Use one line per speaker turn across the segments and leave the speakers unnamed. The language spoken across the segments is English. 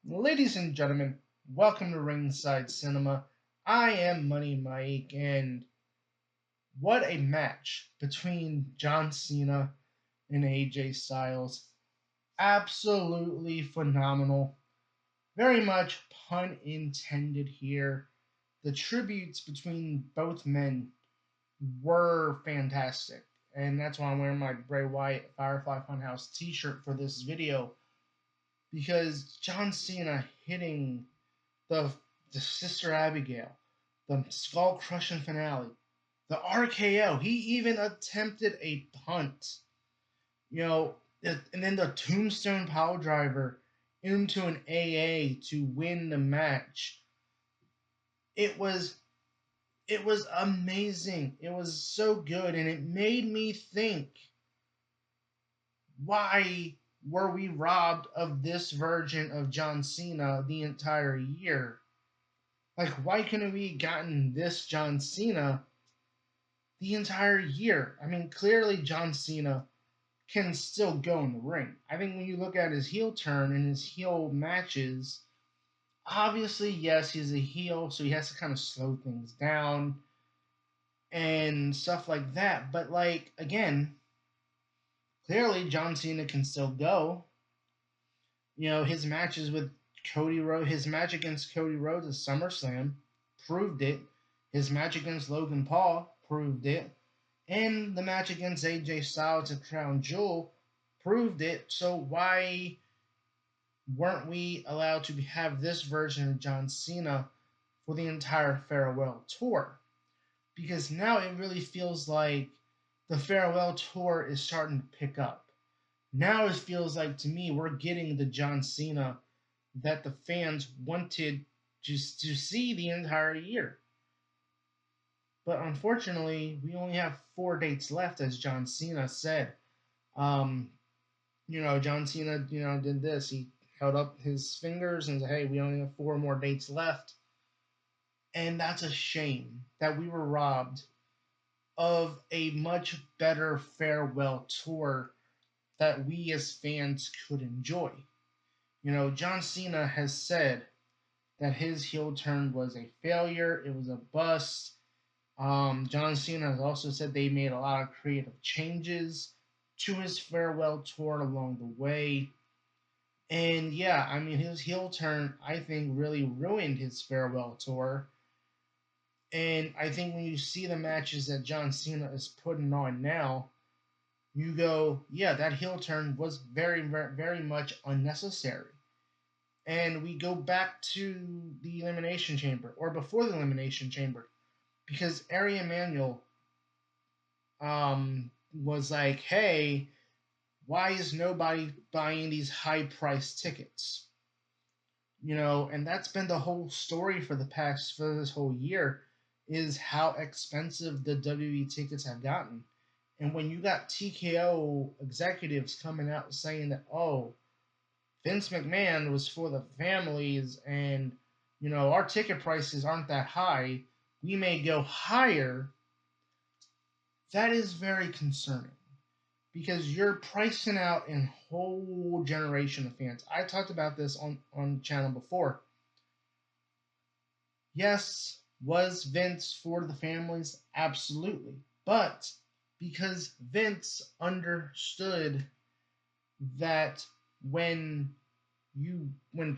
Ladies and gentlemen, welcome to Ringside Cinema. I am Money Mike, and what a match between John Cena and AJ Styles. Absolutely phenomenal. Very much pun intended here. The tributes between both men were fantastic, and that's why I'm wearing my Bray Wyatt Firefly Funhouse t shirt for this video because John Cena hitting the the Sister Abigail, the skull crushing finale, the RKO. He even attempted a punt, and then the Tombstone Power Driver into an AA to win the match. It was it was amazing. It was so good, and it made me think, why were we robbed of this version of John Cena the entire year? Like, why couldn't we gotten this John Cena the entire year? I mean, clearly John Cena can still go in the ring. I think when you look at his heel turn and his heel matches, obviously, yes, he's a heel, so he has to kind of slow things down and stuff like that. But, like, again, clearly John Cena can still go. His matches with Cody Rhodes, his match against Cody Rhodes at SummerSlam proved it. His match against Logan Paul proved it. And the match against AJ Styles at Crown Jewel proved it. So why weren't we allowed to have this version of John Cena for the entire farewell tour? Because now it really feels like the farewell tour is starting to pick up. Now it feels like, to me, we're getting the John Cena that the fans wanted just to see the entire year. But unfortunately, we only have 4 dates left, as John Cena said. Um, John Cena, did this. He held up his fingers and said, "Hey, we only have 4 more dates left." And that's a shame that we were robbed of a much better farewell tour that we as fans could enjoy. John Cena has said that his heel turn was a failure, it was a bust. John Cena has also said they made a lot of creative changes to his farewell tour along the way. And yeah, I mean, his heel turn, I think, really ruined his farewell tour. And I think when you see the matches that John Cena is putting on now, you go, yeah, that heel turn was very, very, very much unnecessary. And we go back to the Elimination Chamber, or before the Elimination Chamber, because Ari Emanuel was like, "Hey, why is nobody buying these high-priced tickets?" And that's been the whole story for this whole year, is how expensive the WWE tickets have gotten. And when you got TKO executives coming out saying that, "Oh, Vince McMahon was for the families, and our ticket prices aren't that high, we may go higher," that is very concerning, because you're pricing out a whole generation of fans. I talked about this on the channel before. Yes, was Vince for the families? Absolutely. But because Vince understood that when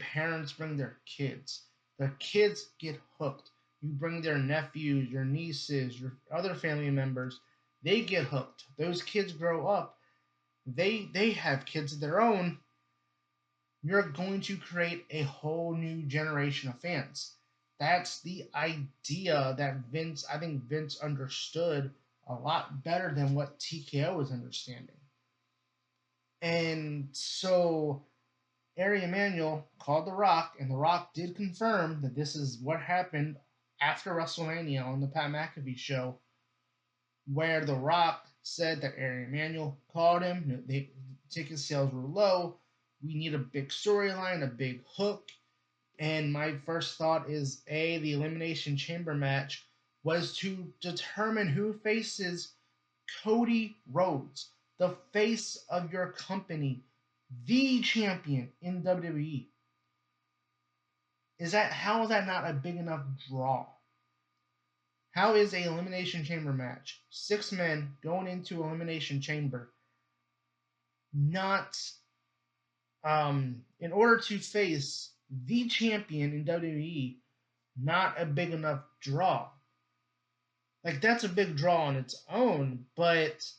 parents bring their kids get hooked. You bring their nephews, your nieces, your other family members, they get hooked. Those kids grow up, they have kids of their own. You're going to create a whole new generation of fans. That's the idea that I think Vince understood a lot better than what TKO was understanding. And so Ari Emanuel called The Rock, and The Rock did confirm that this is what happened after WrestleMania on the Pat McAfee show, where The Rock said that Ari Emanuel called him. The ticket sales were low. We need a big storyline, a big hook. And my first thought is, the Elimination Chamber match was to determine who faces Cody Rhodes, the face of your company, the champion in WWE. How is that not a big enough draw? How is a Elimination Chamber match, 6 men going into Elimination Chamber, not in order to face the champion in WWE, not a big enough draw? Like, that's a big draw on its own, but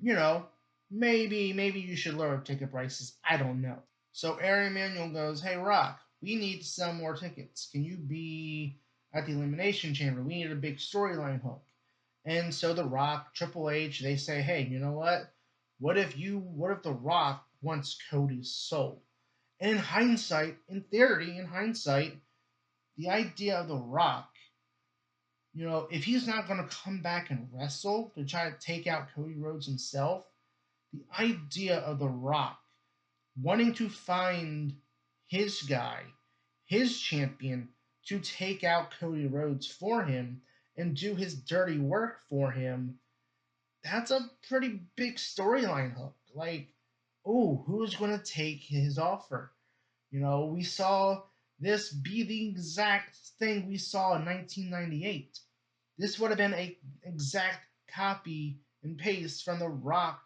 you know, maybe you should lower ticket prices. I don't know. So Ari Emanuel goes, "Hey Rock, we need to sell more tickets. Can you be at the Elimination Chamber? We need a big storyline hook." And so The Rock, Triple H, they say, "Hey, you know what? What if The Rock wants Cody's soul?" And in hindsight, the idea of The Rock, if he's not going to come back and wrestle to try to take out Cody Rhodes himself, the idea of The Rock wanting to find his guy, his champion, to take out Cody Rhodes for him and do his dirty work for him, that's a pretty big storyline hook. Like, oh, who's going to take his offer? We saw this be the exact thing we saw in 1998. This would have been an exact copy and paste from The Rock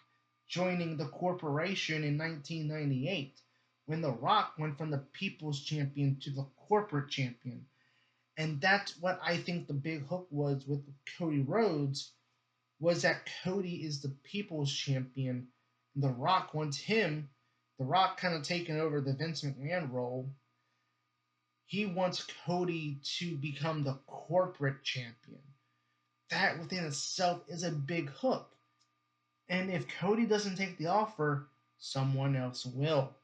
joining the corporation in 1998, when The Rock went from the people's champion to the corporate champion. And that's what I think the big hook was with Cody Rhodes, was that Cody is the people's champion, and The Rock wants him, The Rock kind of taking over the Vince McMahon role. He wants Cody to become the corporate champion. That within itself is a big hook. And if Cody doesn't take the offer, someone else will.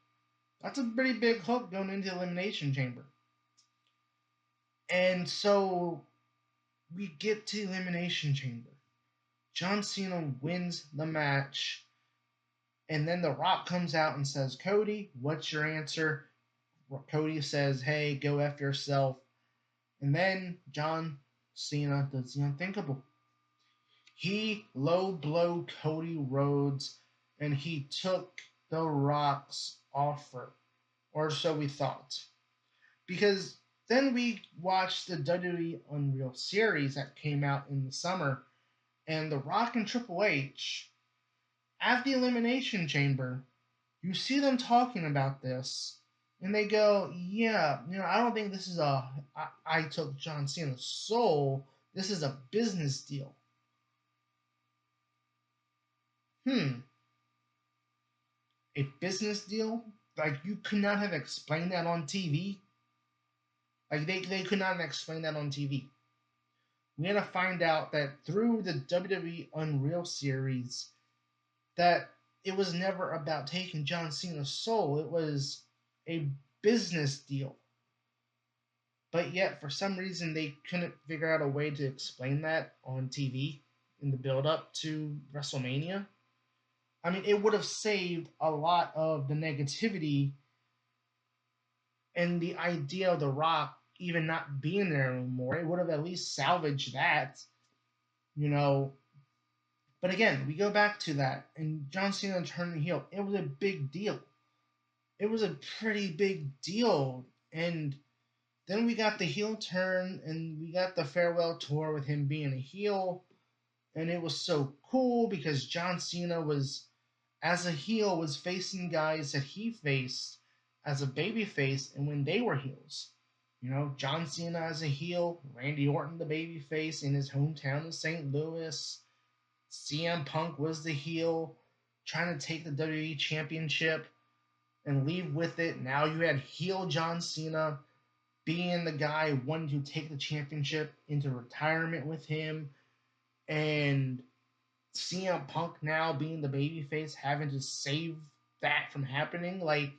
That's a pretty big hook going into the Elimination Chamber. And so we get to Elimination Chamber. John Cena wins the match. And then The Rock comes out and says, "Cody, what's your answer?" Cody says, "Hey, go after yourself." And then John Cena does the unthinkable. He low blow Cody Rhodes, and he took The Rock's offer, or so we thought. Because then we watched the WWE Unreal series that came out in the summer, and The Rock and Triple H, at the Elimination Chamber, you see them talking about this, and they go, "Yeah, I don't think this is I took John Cena's soul. This is a business deal." A business deal? Like, you could not have explained that on TV? Like, they could not have explained that on TV. We had to find out that through the WWE Unreal series that it was never about taking John Cena's soul. It was a business deal. But yet, for some reason, they couldn't figure out a way to explain that on TV in the build up to WrestleMania. I mean, it would have saved a lot of the negativity and the idea of The Rock even not being there anymore. It would have at least salvaged that, you know. But again, we go back to that, and John Cena turning heel. It was a big deal. It was a pretty big deal. And then we got the heel turn, and we got the farewell tour with him being a heel. And it was so cool because John Cena was, as a heel, was facing guys that he faced as a babyface and when they were heels. John Cena as a heel, Randy Orton the babyface in his hometown of St. Louis. CM Punk was the heel, trying to take the WWE Championship and leave with it. Now you had heel John Cena being the guy wanting to take the championship into retirement with him, and CM Punk now being the babyface, having to save that from happening. Like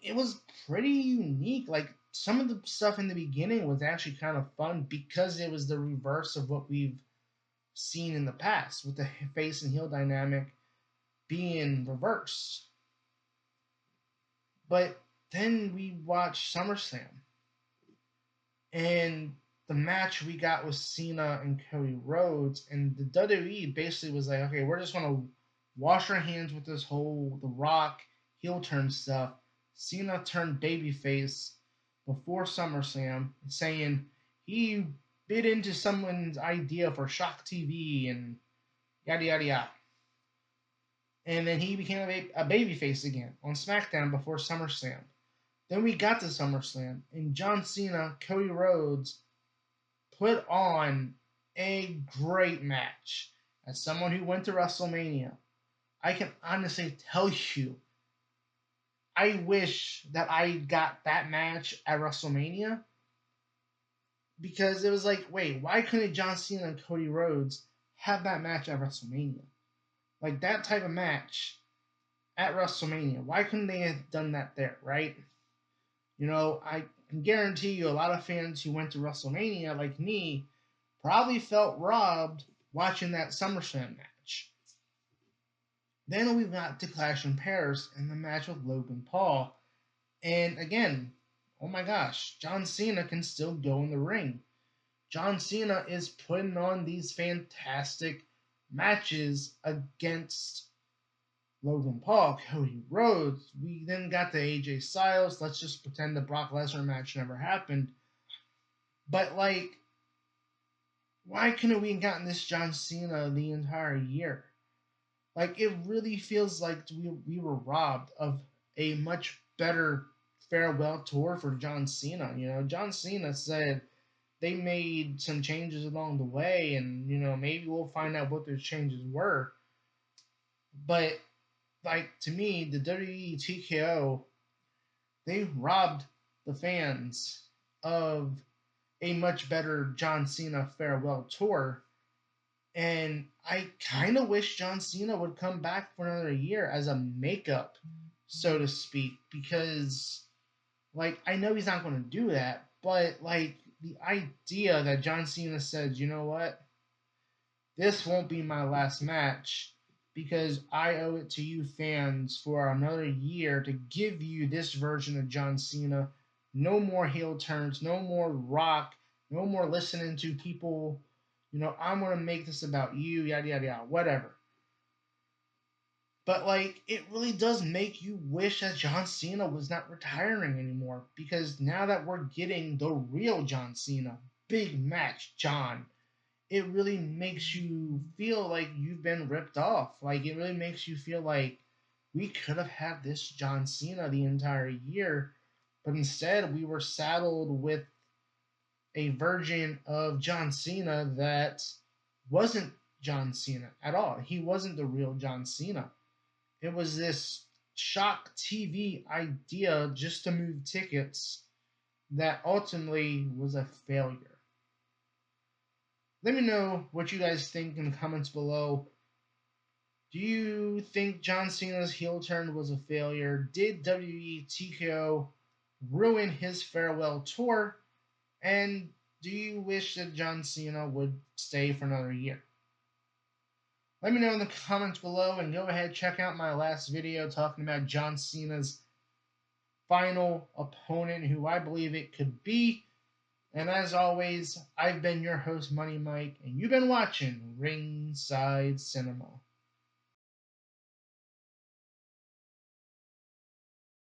it was pretty unique. Like, some of the stuff in the beginning was actually kind of fun because it was the reverse of what we've seen in the past, with the face and heel dynamic being reversed. But then we watched SummerSlam, and the match we got was Cena and Cody Rhodes, and the WWE basically was like, "Okay, we're just gonna wash our hands with this whole The Rock heel turn stuff." Cena turned babyface, before SummerSlam saying he bit into someone's idea for Shock TV and yada yada yada. And then he became a babyface again on SmackDown before SummerSlam. Then we got to SummerSlam, and John Cena, Cody Rhodes put on a great match. As someone who went to WrestleMania, I can honestly tell you, I wish that I got that match at WrestleMania because it was like, wait, why couldn't John Cena and Cody Rhodes have that match at WrestleMania? Like that type of match at WrestleMania. Why couldn't they have done that there, right? You know, I can guarantee you a lot of fans who went to WrestleMania, like me, probably felt robbed watching that SummerSlam match. Then we got to Clash in Paris and the match with Logan Paul. And again, oh my gosh, John Cena can still go in the ring. John Cena is putting on these fantastic matches against Logan Paul, Cody Rhodes. We then got to AJ Styles. Let's just pretend the Brock Lesnar match never happened. But like, why couldn't we have gotten this John Cena the entire year? Like, it really feels like we were robbed of a much better farewell tour for John Cena. You know, John Cena said they made some changes along the way, and you know, maybe we'll find out what those changes were. But like to me, the WWE TKO, they robbed the fans of a much better John Cena farewell tour. And I kind of wish John Cena would come back for another year as a makeup, so to speak, because, like, I know he's not going to do that, but, like, the idea that John Cena says, you know what, this won't be my last match because I owe it to you fans for another year to give you this version of John Cena. No more heel turns, no more rock, no more listening to people. You know, I'm going to make this about you, yada, yada, yada, whatever. But, like, it really does make you wish that John Cena was not retiring anymore because now that we're getting the real John Cena, big match John, it really makes you feel like you've been ripped off. Like, it really makes you feel like we could have had this John Cena the entire year, but instead we were saddled with a version of John Cena that wasn't John Cena at all. He wasn't the real John Cena. It was this shock TV idea just to move tickets that ultimately was a failure. Let me know what you guys think in the comments below. Do you think John Cena's heel turn was a failure? Did WWE TKO ruin his farewell tour? And do you wish that John Cena would stay for another year? Let me know in the comments below, and go ahead check out my last video talking about John Cena's final opponent, who I believe it could be. And as always, I've been your host, Money Mike, and you've been watching Ringside Cinema.